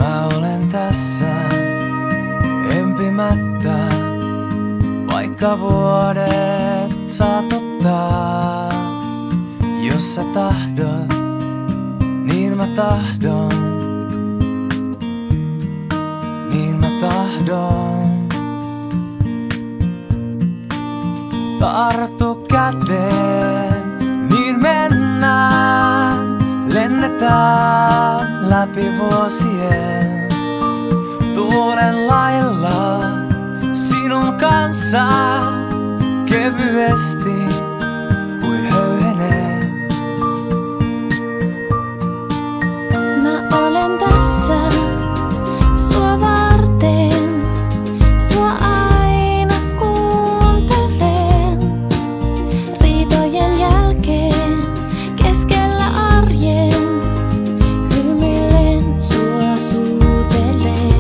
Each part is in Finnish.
Mä olen tässä empimättä, vaikka vuodet saat ottaa. Jos sä tahdot, niin mä tahdon, niin mä tahdon. Tartu käteen, niin mennään. Lennetään läpi vuosien tuulen lailla sinun kanssa kevyesti kuin höyhenet. Mä olen tässä sua varten, sua aina kuuntelen. Riitojen jälkeen keskellä arjen hymyilen, sua suutelen.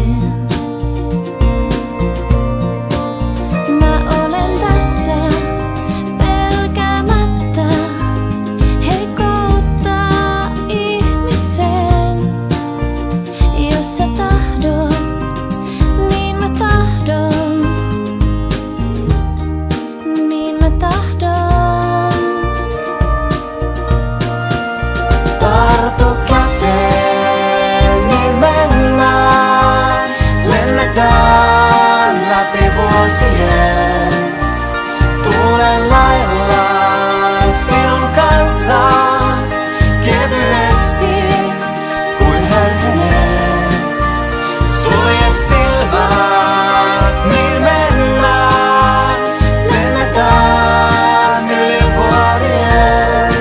Mä olen tässä pelkäämättä heikkoutta ihmisen. Jos sä tahdot, niin mä tahdon, niin mä tahdon. Tartu käteen, niin mennään. Lennetään läpi vuosien tuulen lailla sinun kanssa kevyesti kuin höyhenet. Sulje silmät, niin mennään. Lennetään yli vuorien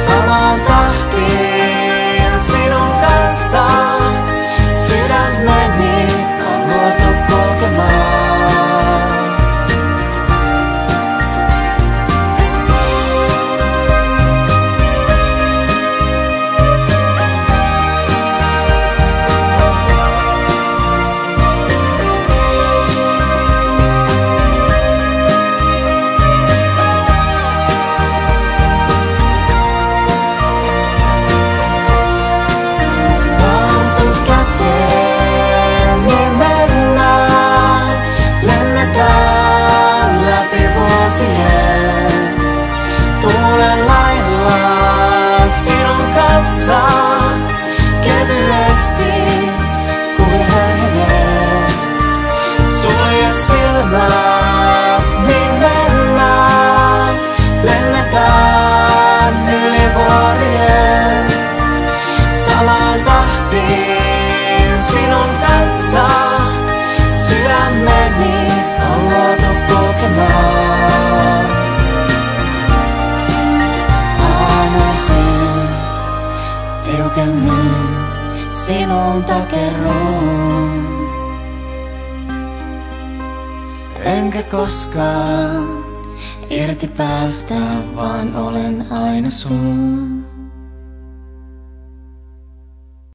samaan tahtiin sinun kanssa. Sydämeni on luotu kulkemaan. Tartu käteen, niin mennään. Lennetään läpi vuosien tuulen lailla sinun kanssa kevyesti kuin höyhenet. Sulje silmät, niin mennään. Lennetään yli vuorien samaan tahtiin sinun kanssa. Sydämeni on luotu kulkemaan. Anaisin tiukemmin sinun takerruun. Enkä koskaan irti päästä, vaan olen aina sun.